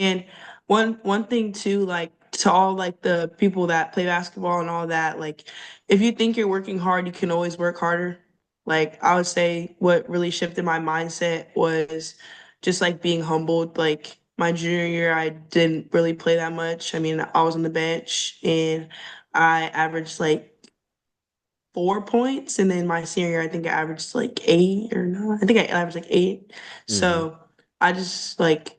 And one thing too, like to all like the people that play basketball and all that, like if you think you're working hard, you can always work harder. Like I would say what really shifted my mindset was just like being humbled. Like my junior year, I didn't really play that much. I mean, I was on the bench and I averaged like 4 points. And then my senior year, I think I averaged like eight or no, I think I averaged like eight. Hmm. So I just like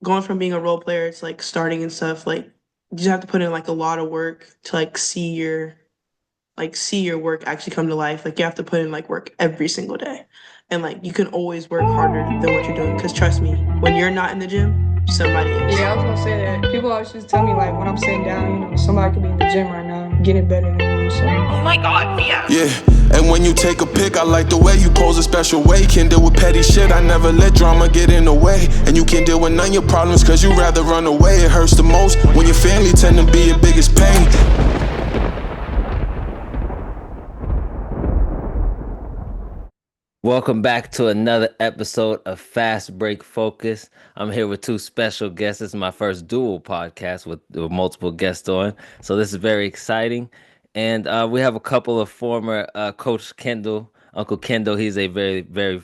going from being a role player to like starting and stuff, like you just have to put in like a lot of work to see your work actually come to life. Like you have to put in like work every single day. And like you can always work harder than what you're doing. Cause trust me, when you're not in the gym, somebody is. Yeah, I was gonna say that. People always just tell me like when I'm sitting down, somebody could be in the gym right now, getting better than me. So Oh my god, yeah. And when you take a pic, I like the way you pose a special way. Can deal with petty shit, I never let drama get in the way. And you can deal with none of your problems, cause you rather run away. It hurts the most when your family tend to be your biggest pain. Welcome back to another episode of Fast Break Focus. I'm here with two special guests. This is my first dual podcast with multiple guests on. So this is very exciting. And we have a couple of former Coach Kendall, Uncle Kendall. He's a very, very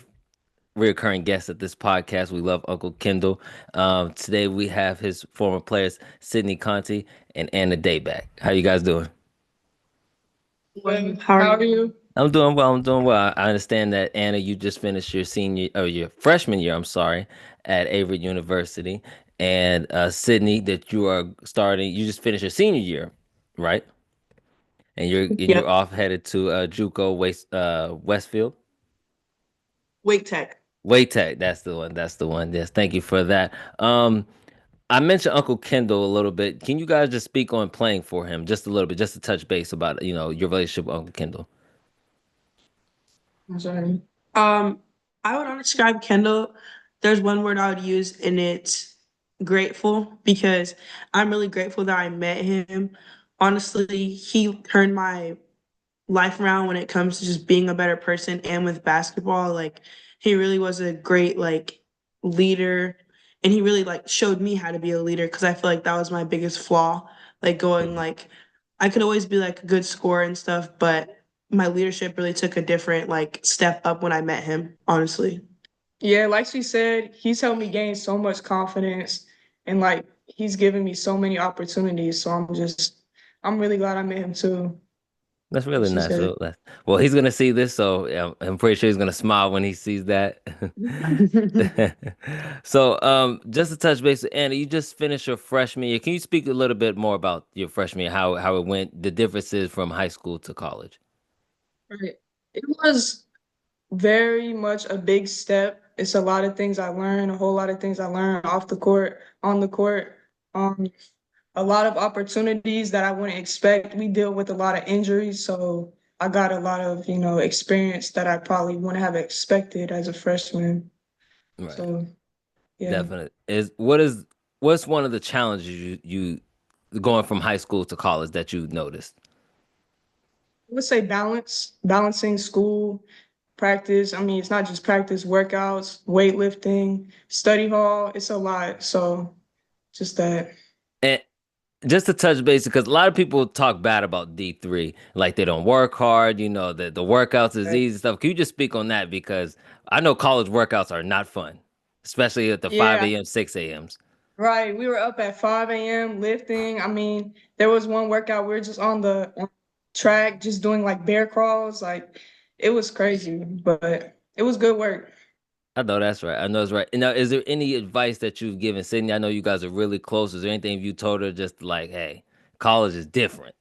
reoccurring guest at this podcast. We love Uncle Kendall. Today we have his former players, Sydney Conti and Anna Dabek. How you guys doing? How how are are you? you? I'm doing well. I'm doing well. I understand that Anna, you just finished your senior or your freshman year. I'm sorry, at Avery University, and Sydney, that you are starting. You just finished your senior year, right? And Yeah, you're off headed to JUCO Westfield. Wake Tech. Wait Tech, that's the one. That's the one. Yes, thank you for that. Um, I mentioned Uncle Kendall a little bit. Can you guys just speak on playing for him just a little bit, just to touch base about your relationship with Uncle Kendall? I'm sorry. Um, I would describe Kendall. There's one word I would use, and it's grateful because I'm really grateful that I met him. Honestly, he turned my life around when it comes to just being a better person and with basketball. Like he really was a great like leader and he really like showed me how to be a leader because I feel like that was my biggest flaw. Like going like I could always be like a good scorer and stuff, but my leadership really took a different like step up when I met him, honestly. Yeah, like she said, he's helped me gain so much confidence and like he's given me so many opportunities. So I'm really glad I met him too, That's like really she nice. said. Well, he's gonna see this, so yeah, I'm pretty sure he's gonna smile when he sees that. So, just to touch base, Anna, you just finished your freshman year. Can you speak a little bit more about your freshman year, how it went, the differences from high school to college? Right. It was very much a big step. It's a lot of things I learned, a whole lot of things I learned off the court, on the court. Um, a lot of opportunities that I wouldn't expect. We deal with a lot of injuries, so I got a lot of, experience that I probably wouldn't have expected as a freshman. Right, So, yeah. definitely. What's one of the challenges you going from high school to college that you noticed? I would say balancing school, practice. I mean, it's not just practice, workouts, weightlifting, study hall. It's a lot. So just that. And just to touch base, because a lot of people talk bad about D3, like they don't work hard, that the workouts is easy stuff. Can you just speak on that? Because I know college workouts are not fun, especially at the Yeah, 5 a.m., 6 a.m.s. right. We were up at 5 a.m. lifting. I mean, there was one workout, we were just on the track, just doing like bear crawls. Like it was crazy, but it was good work. I know that's right. I know that's right. And now, is there any advice that you've given Sydney? I know you guys are really close. Is there anything you told her just like, hey, college is different?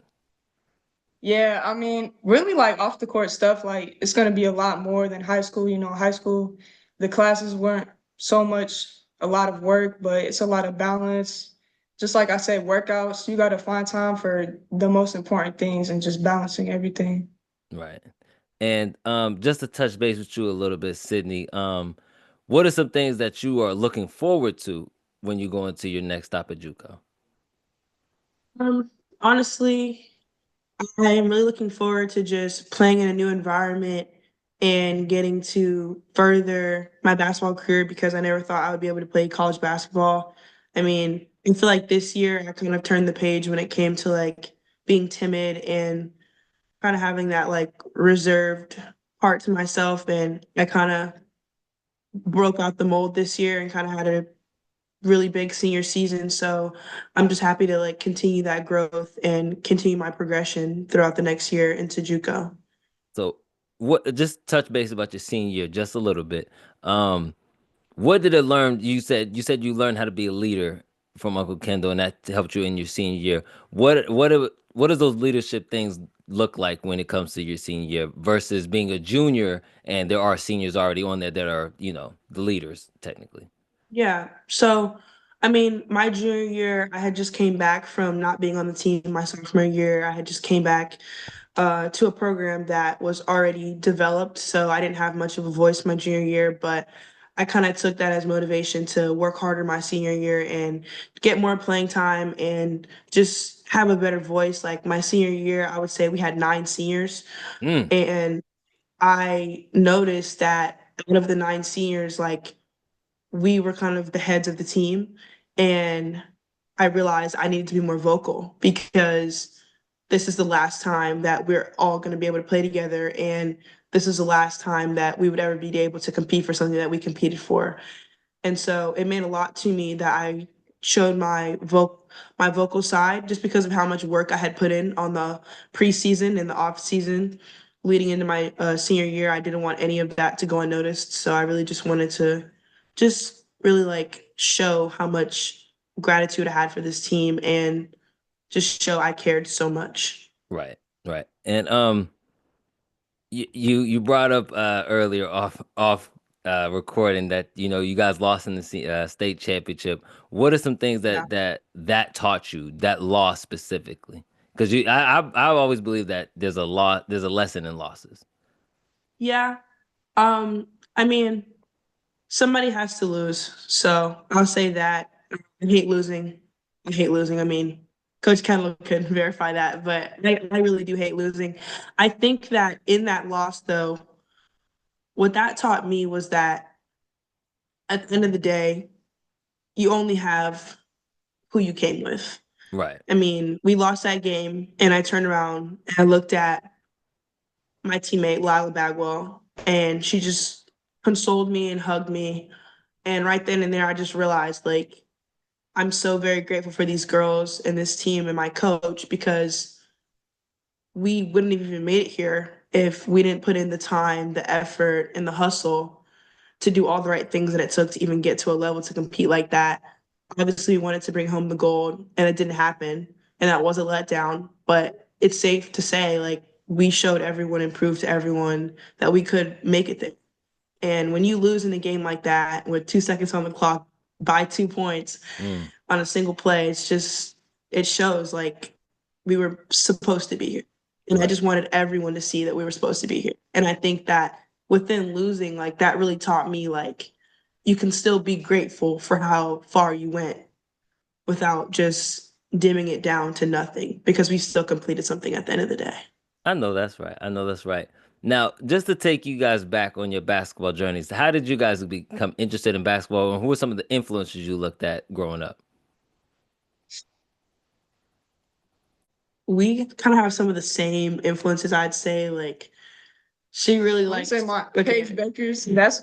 Yeah, I mean, really like off the court stuff, like it's gonna be a lot more than high school. High school, the classes weren't so much a lot of work, but it's a lot of balance. Just like I said, workouts, you gotta find time for the most important things and just balancing everything. Right. And just to touch base with you a little bit, Sydney, what are some things that you are looking forward to when you go into your next stop at JUCO? Honestly, I am really looking forward to just playing in a new environment and getting to further my basketball career because I never thought I would be able to play college basketball. I mean, I feel like this year I kind of turned the page when it came to like being timid and kind of having that like reserved part to myself. And I kind of broke out the mold this year and kind of had a really big senior season. So I'm just happy to like continue that growth and continue my progression throughout the next year into JUCO. So, what? Just touch base about your senior year, just a little bit. What did it learn? You said you learned how to be a leader from Uncle Kendall, and that helped you in your senior year. What does those leadership things look like when it comes to your senior year versus being a junior and there are seniors already on there that are the leaders technically. Yeah. So, I mean, my junior year, I had just came back from not being on the team my sophomore year. I had just came back to a program that was already developed. So I didn't have much of a voice my junior year, but I kind of took that as motivation to work harder my senior year and get more playing time and just have a better voice. Like my senior year, I would say we had 9 seniors, Mm, and I noticed that out of the 9 seniors, like we were kind of the heads of the team. And I realized I needed to be more vocal because this is the last time that we're all going to be able to play together. And this is the last time that we would ever be able to compete for something that we competed for. And so it meant a lot to me that I showed my vocal side just because of how much work I had put in on the preseason and the off season leading into my senior year. I didn't want any of that to go unnoticed, so I really just wanted to just really like show how much gratitude I had for this team and just show I cared so much. right, right. And you brought up earlier off recording that you guys lost in the state championship. What are some things Yeah. that taught you, that loss specifically? Because I always believe that there's a lesson in losses. Yeah. I mean, somebody has to lose. So I'll say that. I hate losing. I hate losing. I mean, Coach Kendall could verify that, but I really do hate losing. I think that in that loss, though, what that taught me was that at the end of the day, you only have who you came with. Right. I mean, we lost that game, and I turned around and I looked at my teammate, Lila Bagwell, and she just consoled me and hugged me. And right then and there, I just realized, like, I'm so very grateful for these girls and this team and my coach because we wouldn't have even made it here if we didn't put in the time, the effort, and the hustle to do all the right things that it took to even get to a level to compete like that. Obviously, we wanted to bring home the gold, and it didn't happen, and that was a letdown. But it's safe to say, like, we showed everyone and proved to everyone that we could make it there. And when you lose in a game like that with 2 seconds on the clock by 2 points Mm, on a single play, it shows like we were supposed to be here. And I right. just wanted everyone to see that we were supposed to be here. And I think that within losing, like that really taught me like you can still be grateful for how far you went without just dimming it down to nothing because we still completed something at the end of the day. I know that's right. I know that's right. Now, just to take you guys back on your basketball journeys, how did you guys become interested in basketball, and who were some of the influences you looked at growing up? We kind of have some of the same influences, I'd say. Like she really I would say likes my okay. Paige Beckers. That's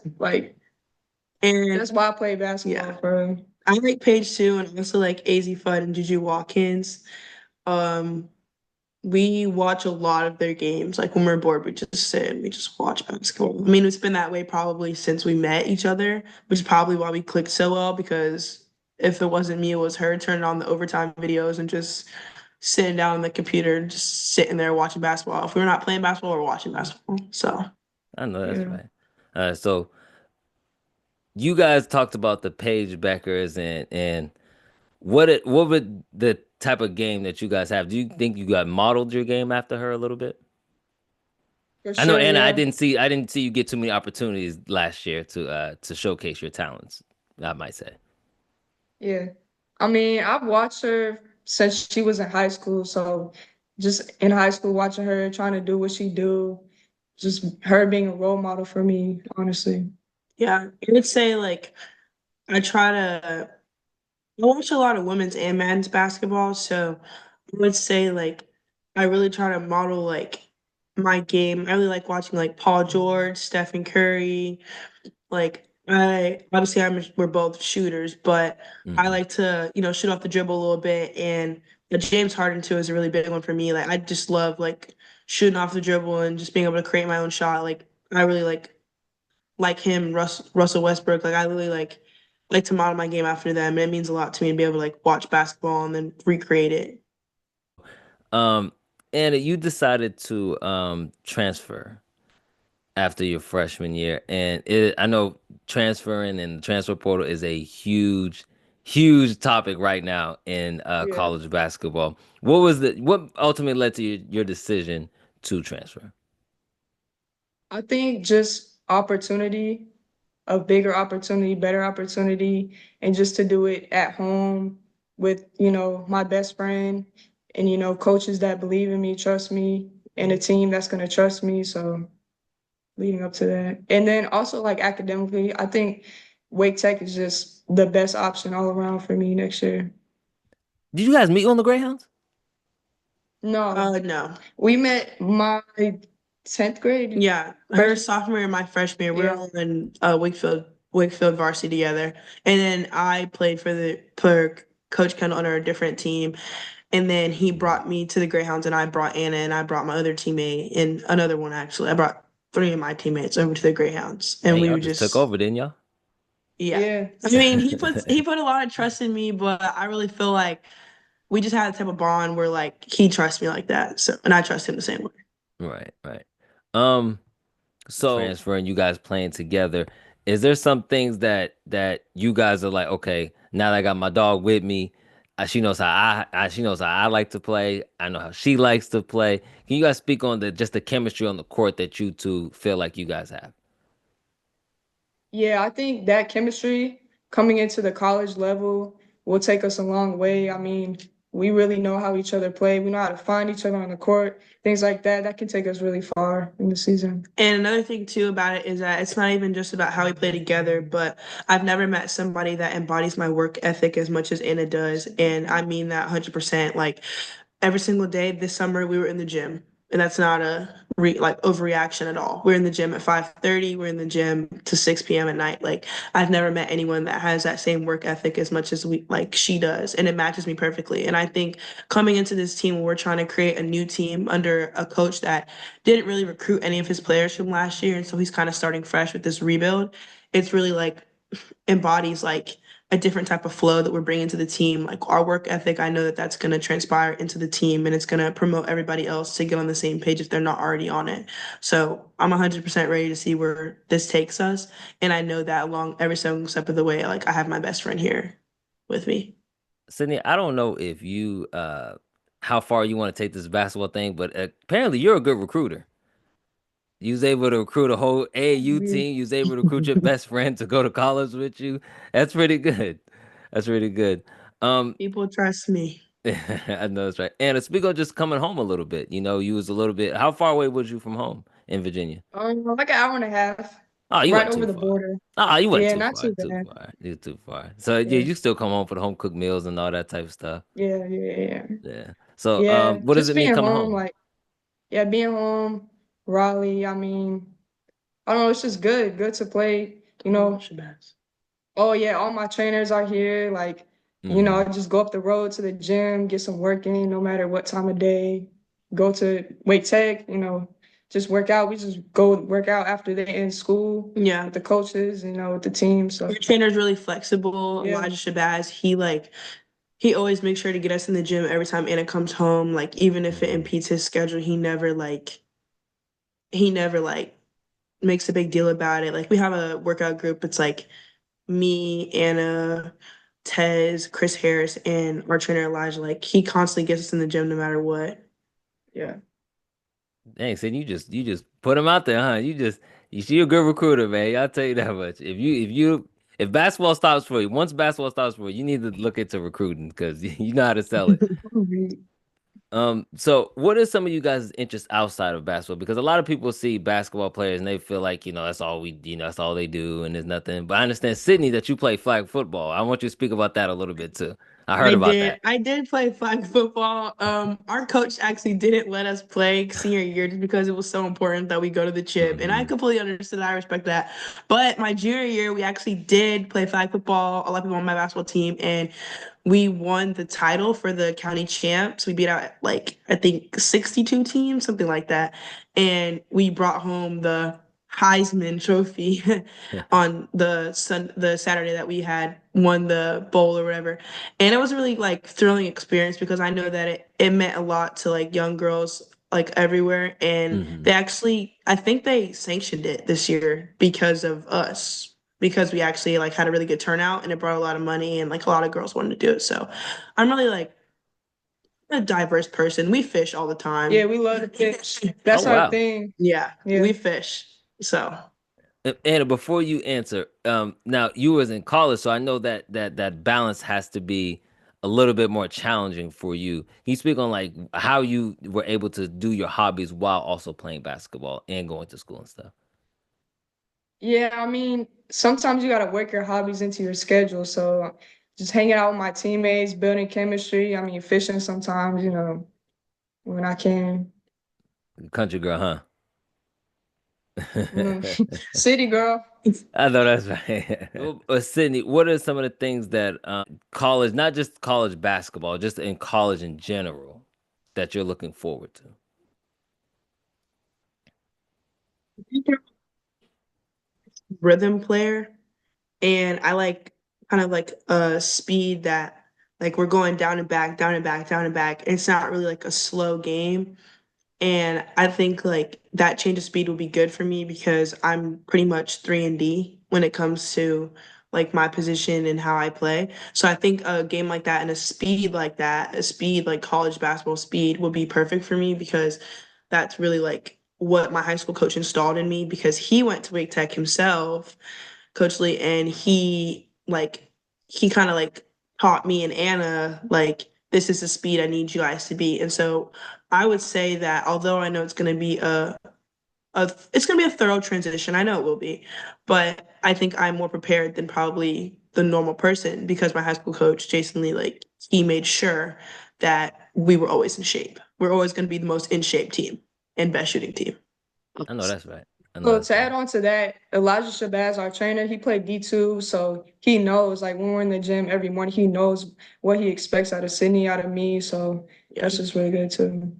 And why I play basketball yeah, for her. I like Paige too, and I also like AZ Fudd and Juju Watkins. Um, we watch a lot of their games. Like when we're bored, we just sit and we just watch basketball. I mean, it's been that way probably since we met each other, which is probably why we clicked so well because if it wasn't me, it was her turning on the overtime videos and just sitting down on the computer, just sitting there watching basketball. If we were not playing basketball, we're watching basketball. So I know that's Yeah. right. So you guys talked about the Paige Beckers and what would the type of game that you guys have? Do you think you got modeled your game after her a little bit? For I know, sure, Anna. yeah. I didn't see you get too many opportunities last year to showcase your talents. I might say. Yeah. I mean, I've watched her since she was in high school. So just in high school, watching her trying to do what she do, just her being a role model for me, honestly. yeah, I would say like I try to I watch a lot of women's and men's basketball, so I would say like I really try to model like my game. I really like watching like Paul George, Stephen Curry. Like I obviously we're both shooters, but I Hmm. like to, shoot off the dribble a little bit, and the James Harden too is a really big one for me. Like I just love like shooting off the dribble and just being able to create my own shot. Like I really like him, Russell Westbrook. Like I really like to model my game after them, and it means a lot to me to be able to like watch basketball and then recreate it. Um, and you decided to transfer after your freshman year, and I know transferring and the transfer portal is a huge topic right now in Yeah. college basketball. What ultimately led to your decision to transfer? I think just opportunity, a bigger opportunity, better opportunity, and just to do it at home with, my best friend and, coaches that believe in me, trust me, and a team that's going to trust me. So leading up to that. And then also like academically, I think Wake Tech is just the best option all around for me next year. Did you guys meet on the Greyhounds? No, No. we met my 10th grade Yeah, her freshman. sophomore and my freshman year, we were Yeah. all in Wakefield varsity together, and then I played for Coach Kendall on a different team, and then he Mhm. brought me to the Greyhounds, and I brought Anna, and I brought my other teammate, and another one actually. I brought three of my teammates over to the Greyhounds, and Dang, we y'all would just took just over, didn't y'all? yeah. Yeah. I mean, he put a lot of trust in me, but I really feel like we just had a type of bond where like he trusts me like that, so and I trust him the same way. Right, right. Um, so transferring, you guys playing together, is there some things that you guys are like, okay, now that I got my dog with me, she knows how she knows how I like to play. I know how she likes to play. Can you guys speak on the just the chemistry on the court that you two feel like you guys have? Yeah, I think that chemistry coming into the college level will take us a long way. I mean, we really know how each other play. We know how to find each other on the court, things like that. That can take us really far in the season. And another thing too about it is that it's not even just about how we play together, but I've never met somebody that embodies my work ethic as much as Anna does. And I mean that 100%. Like every single day this summer we were in the gym. And that's not a like overreaction at all. We're in the gym at 5:30, we're in the gym to 6 p.m. at night. Like I've never met anyone that has that same work ethic as much as we like she does. And it matches me perfectly. And I think coming into this team, we're trying to create a new team under a coach that didn't really recruit any of his players from last year. And so he's kind of starting fresh with this rebuild. It's really like embodies like a different type of flow that we're bringing to the team. Like our work ethic, I know that that's going to transpire into the team and it's going to promote everybody else to get on the same page if they're not already on it. So I'm 100% ready to see where this takes us. And I know that along every single step of the way, like I have my best friend here with me. Sydney, I don't know if you how far you want to take this basketball thing, but apparently you're a good recruiter. You was able to recruit a whole AAU Yeah. team. You was able to recruit your best friend to go to college with you. That's pretty good. That's really good. Um, People trust me. I know that's right. And speak of just coming home a little bit, you was a little bit. How far away was you from home in Virginia? Like an hour and a half, Oh, you right went over too the far. border. Oh, you went Yeah, too not far. too Too bad. far. You're too far. So yeah, Yeah, you still come home for the home cooked meals and all that type of stuff. yeah, yeah, yeah. Yeah. So, Yeah, what does just it mean being coming home, home? like, yeah, being home, Raleigh, I mean, I don't know, it's just good, good to play, you know. Shabazz. Oh yeah, all my trainers are here. Like, Hmm. I just go up the road to the gym, get some work in, no matter what time of day. Go to Wake Tech, just work out. We just go work out after they end school Yeah. with the coaches, with the team. So Our trainer's really flexible. yeah, Elijah Shabazz, he always makes sure to get us in the gym every time Anna comes home. Like even if it Hmm. impedes his schedule, he never makes a big deal about it. Like we have a workout group. It's like me, Anna, Tez, Chris Harris, and our trainer Elijah. Like he constantly gets us in the gym no matter what. yeah. Dang, Sid, you just put them out there, huh? You're a good recruiter, man. I'll tell you that much. If basketball stops for you, once basketball stops for you, you need to look into recruiting because you know how to sell it. So what are some of you guys' interests outside of basketball? Because a lot of people see basketball players and they feel like, that's all that's all they do and there's nothing. But I understand, Sydney, that you play flag football. I want you to speak about that a little bit too. I heard I about did. that. I did play flag football. Our coach actually didn't let us play senior year just because it was so important that we go to the chip, and I Hmm. completely understood. I respect that. But my junior year, we actually did play flag football. A lot of people on my basketball team, and we won the title for the county champs. We beat out like I think 62 teams, something like that, and we brought home the Heisman Trophy on the Saturday that we had won the bowl or whatever. And it was a really like thrilling experience because I know that it meant a lot to like young girls like everywhere. And Hmm. they actually I think they sanctioned it this year because of us. Because we actually like had a really good turnout and it brought a lot of money and like a lot of girls wanted to do it. So I'm really like a diverse person. We fish all the Yeah, time. we love to fish. Oh That's our wow. thing. Yeah, Yeah. we fish. So Anna, before you answer, now you was in college, so I know that balance has to be a little bit more challenging for you. Can you speak on like how you were able to do your hobbies while also playing basketball and going to school and stuff? Yeah, I mean, sometimes you gotta work your hobbies into your schedule. So just hanging out with my teammates, building chemistry. I mean, fishing sometimes, when I can. Country girl, huh? City girl. I know that's right. Well, Sydney, what are some of the things that college, not just college basketball, just in college in general, that you're looking forward to? rhythm player and I like kind of like a speed that like we're going down and back, down and back, down and back. It's not really like a slow game. And I think like that change of speed would be good for me because I'm pretty much 3 and D when it comes to like my position and how I play. So I think a game like that and a speed like that, a speed like college basketball speed would be perfect for me because that's really like what my high school coach installed in me because he went to Wake Tech himself, Coach Lee, and he kind of like taught me and Anna like this is the speed I need you guys to be. And so I would say that although I know it's going to be it's going to be a thorough transition, I know it will be, but I think I'm more prepared than probably the normal person because my high school coach Jason Lee like he made sure that we were always in shape. We're always going to be the most in shape team and best shooting team. I know that's right. I know So that's to right. add on to that, Elijah Shabazz, our trainer, he played D2, so he knows like when we're in the gym every morning, he knows what he expects out of Sydney, out of me. So Yeah. that's just really good too.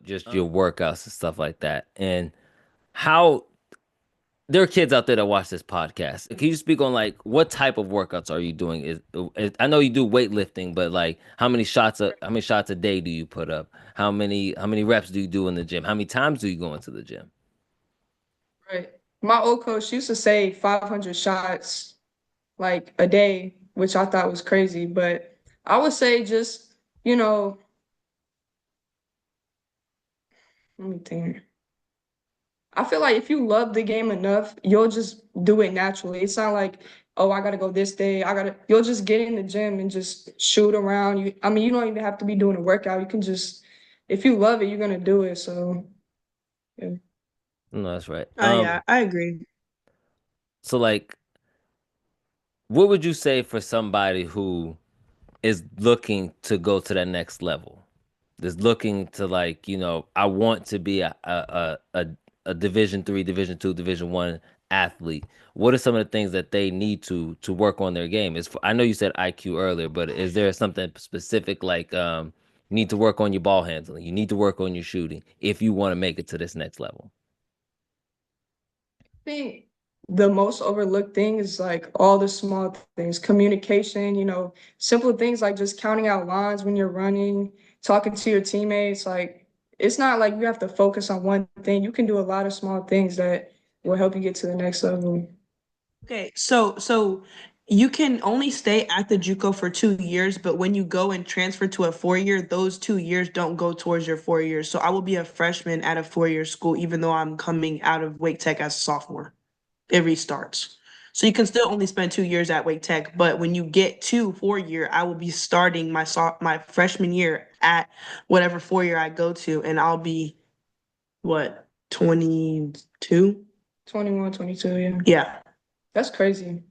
Just your workouts and stuff like that. And how there are kids out there that watch this podcast. Can you speak on like what type of workouts are you doing? I know you do weightlifting, but like how many shots a day do you put up? How many reps do you do in the gym? How many times do you go into the gym? Right. My old coach used to say 500 shots like a day, which I thought was crazy, but I would say just, you know, let me think. I feel like if you love the game enough, you'll just do it naturally. It's not like, oh, I gotta go this day. You'll just get in the gym and just shoot around. I mean, you don't even have to be doing a workout. You can just, if you love it, you're gonna do it. So, yeah. No, that's right. Yeah, I agree. So like, what would you say for somebody who is looking to go to that next level? Is looking to like, I want to be a Division 3, Division 2, Division 1 athlete. What are some of the things that they need to work on their game? I know you said IQ earlier, but is there something specific like you need to work on your ball handling, you need to work on your shooting if you want to make it to this next level? Think the most overlooked thing is like all the small things, communication, simple things like just counting out lines when you're running, talking to your teammates. Like, it's not like you have to focus on one thing. You can do a lot of small things that will help you get to the next level. Okay, so you can only stay at the JUCO for 2 years, but when you go and transfer to a 4 year, those 2 years don't go towards your 4 years. So I will be a freshman at a 4 year school, even though I'm coming out of Wake Tech as a sophomore. It restarts. So you can still only spend 2 years at Wake Tech, but when you get to 4 year, I will be starting my freshman year at whatever 4 year I go to, and I'll be what 22. 21, 22, yeah. Yeah, That's crazy.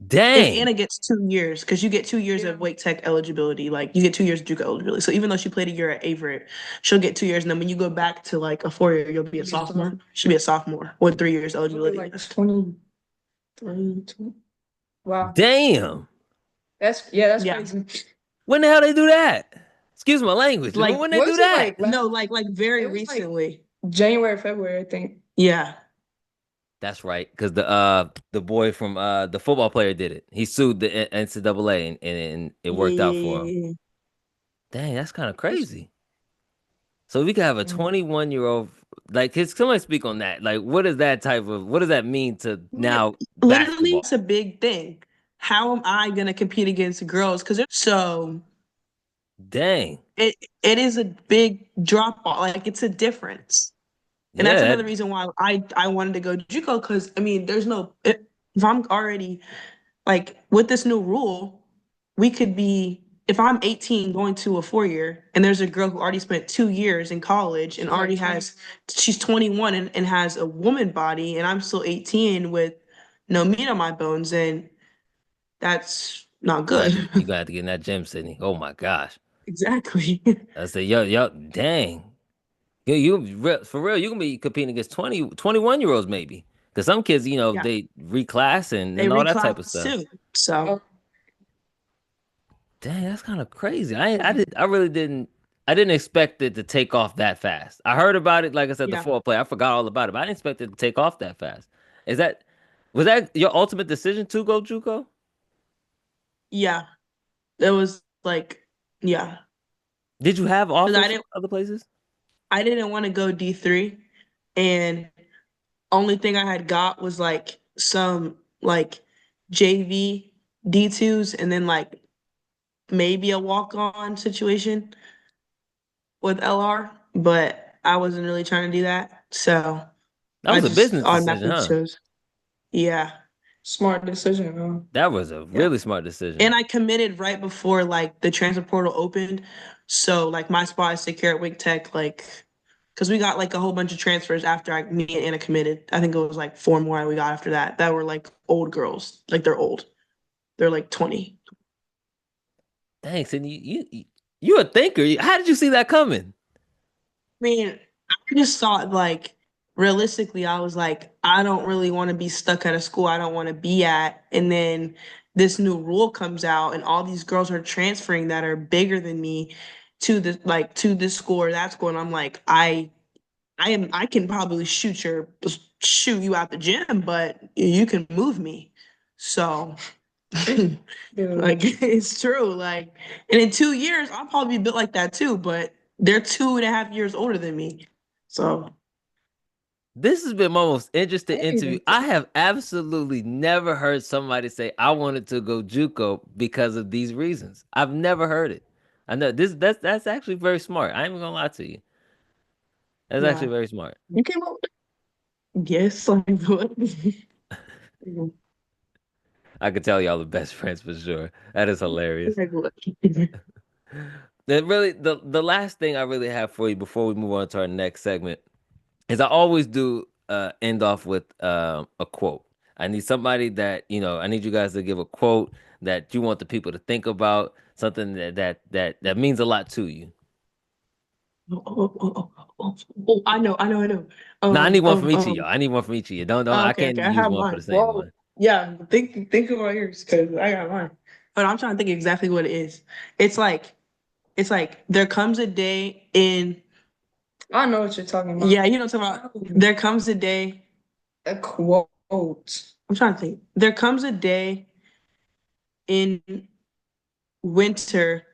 Dang. and it gets 2 years because you get 2 years Yeah. of Wake Tech eligibility. Like you get 2 years of JUCO eligibility. So even though she played a year at Averett, she'll get 2 years, and then when you go back to like a 4 year, you'll be a sophomore. She'll be a sophomore with 3 years eligibility. Like 23, 20. Wow. Damn. That's Yeah. crazy. When the hell they do that? Excuse my language. Like, When they do Was it that? like No, like very it was like recently. January, February, I think. Yeah. That's right, because the boy from the football player did it. He sued the NCAA and it Yeah, worked yeah, out for him. yeah, yeah. Dang, that's kind of crazy. So we could have a Mm. 21-year-old. Like, can somebody speak on that? Like, what is that type of? What does that mean to now Literally, basketball? it's a big thing. How am I gonna compete against girls? Because so Dang. it is a big drop off. Like it's a difference. And that's Yeah. another reason why I wanted to go JUCO, because I mean, there's no if I'm already like with this new rule, we could be if I'm 18 going to a 4 year and there's a girl who already spent 2 years in college and She's like already 20. has she's 21 and has a woman body, and I'm still 18 with no meat on my bones, and that's not good. You got to get in that gym, Sydney. Oh my gosh. Exactly. I said, yo, dang. For real, you can be competing against 21-year-olds maybe. Because some kids, Yeah, they reclass they and all that type of reclass stuff. too. So Dang, that's kind of crazy. I really I didn't expect it to take off that fast. I heard about it, like I said, the yeah, foreplay. I forgot all about it, but I didn't expect it to take off that fast. Is that was that your ultimate decision to go JUCO? yeah, it was like yeah, Did you have because offers from other places? I didn't want to go D3, and only thing I had got was like some like JV D2s, and then like maybe a walk-on situation with LR, but I wasn't really trying to do that. So That I was a just business decision, automatically huh? chose. Yeah. Smart decision, huh? That was a Yeah. really smart decision. And I committed right before like the transfer portal opened. So like my spot is secure at Wake Tech, like because we got like a whole bunch of transfers after me and Anna committed. I think it was like four more we got after that were like old girls. Like they're old. They're like 20. Thanks, and you a thinker. How did you see that coming? I mean, I just thought like realistically, I was like, I don't really want to be stuck at a school I don't want to be at. And then this new rule comes out and all these girls are transferring that are bigger than me to this school or that school. And I'm like, I can probably shoot you out the gym, but you can move me. So Dude. like it's true. Like, and in 2 years, I'll probably be built like that too, but they're 2.5 years older than me. So This has been my most interesting I didn't interview. even I have absolutely never heard somebody say I wanted to go JUCO because of these reasons. I've never heard it. I know that's actually very smart. I ain't even gonna lie to you. That's actually yeah. very smart. You came up with yes, like what? I could tell y'all the best friends for sure. That is hilarious. Like what? Then really the last thing I really have for you before we move on to our next segment is I always do end off with a quote. I need somebody that, I need you guys to give a quote that you want the people to think about, something that means a lot to you. I know, I know, I know. Now I need one from each of y'all. I need one from each of you. Don't I Okay, can't okay, I use have one for mine. the same Well, one. yeah, think about yours because I got mine. But I'm trying to think exactly what it is. It's like there comes a day in I know what you're talking about. yeah, you know what I'm talking about. There comes a day. A quote. I'm trying to think. There comes a day in winter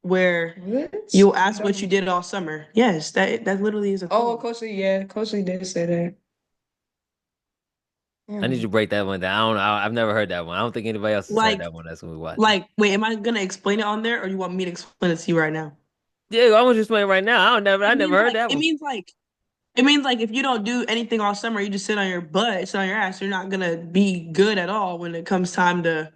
where What? you'll ask what you did all summer. Yes, that literally is a Oh, quote. Coach Lee, yeah, Coach Lee did say that. I need you to break that one down. I don't know. I've never heard that one. I don't think anybody else has heard Like that one. That's when we watch. wait, am I gonna explain it on there, or you want me to explain it to you right now? Yeah, I want you to explain it right now. I never It heard that it one. means like It means like if you don't do anything all summer, you just sit on your butt, sit on your ass, you're not gonna be good at all when it comes time to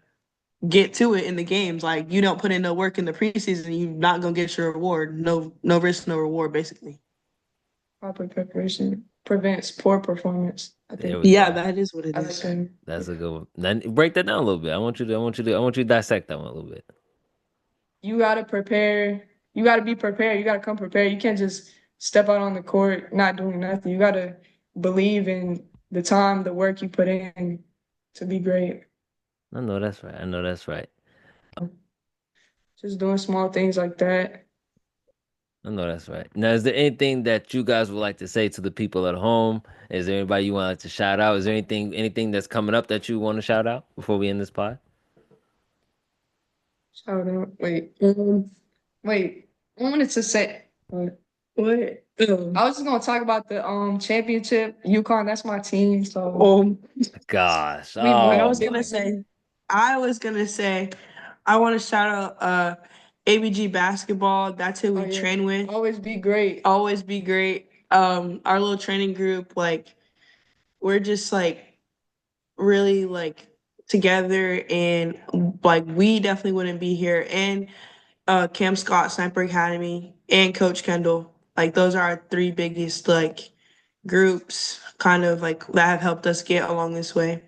get to it in the games. Like you don't put in no work in the preseason, you're not gonna get your reward. No risk, no reward, basically. Proper preparation prevents poor performance. I There think. we Yeah, go. that is what it I like is. that. That's a good one. Then break that down a little bit. I want you to dissect that one a little bit. You gotta prepare. You gotta be prepared. You gotta come prepared. You can't just step out on the court not doing nothing. You gotta believe in the time, the work you put in to be great. I know that's right. I know that's right. Just doing small things like that. I know that's right. Now, is there anything that you guys would like to say to the people at home? Is there anybody you want to shout out? Is there anything that's coming up that you want to shout out before we end this pod? Shout out. Wait. I wanted to say what? I was just gonna talk about the championship. UConn, that's my team. So Gosh, we I oh was they my, gonna might be say, I was gonna say, I want to shout out ABG basketball. That's who oh we yeah. train with. Always be great. Always be great. Our little training group, like we're just like really like together, and like we definitely wouldn't be here. And Cam Scott, Sniper Academy, and Coach Kendall. Like those are our three biggest like groups kind of like that have helped us get along this way.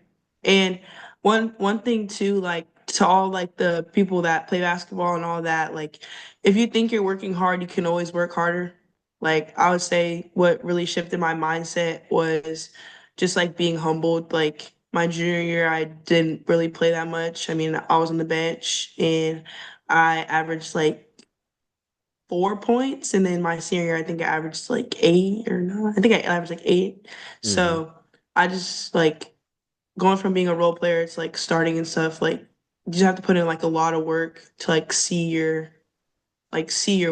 And one thing too, like to all like the people that play basketball and all that, like if you think you're working hard, you can always work harder. Like I would say what really shifted my mindset was just like being humbled. Like my junior year, I didn't really play that much. I mean, I was on the bench and I averaged like 4 points, and then my senior year, I think I averaged like 8 or 9. I think I averaged like 8. hmm So I just like going from being a role player to like starting and stuff. Like you just have to put in like a lot of work to see your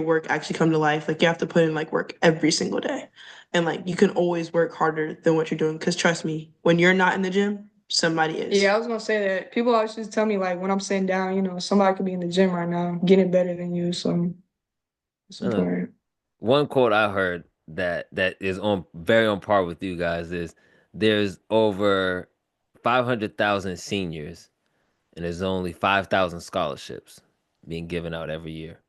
work actually come to life. Like you have to put in like work every single day, and like you can always work harder than what you're doing. Because trust me, when you're not in the gym, somebody Yeah, is. I was gonna say that. People always just tell me like when I'm sitting down, somebody could be in the gym right now, getting better than you. So it's I know. important. One quote I heard that is on very on par with you guys is there's over 500,000 seniors and there's only 5,000 scholarships being given out every year.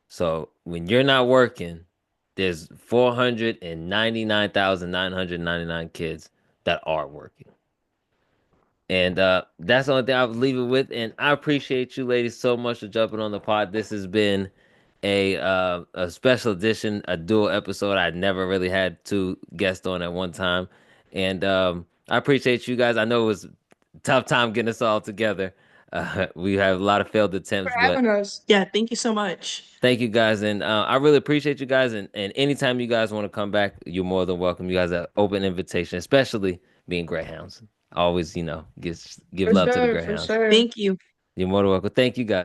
So when you're not working, there's 499,999 kids that are working. And that's the only thing I'll leave it with. And I appreciate you ladies so much for jumping on the pod. This has been a special edition, a dual episode. I never really had two guests on at one time. And I appreciate you guys. I know it was a tough time getting us all together. We have a lot of failed For attempts, but having us. Yeah, thank you so much. thank you guys. And I really appreciate you guys. And anytime you guys want to come back, you're more than welcome. You guys have open invitation, especially being Greyhounds. Always, give For love to the sure, for Greyhounds. sure. Thank you. You're more than welcome. Thank you guys.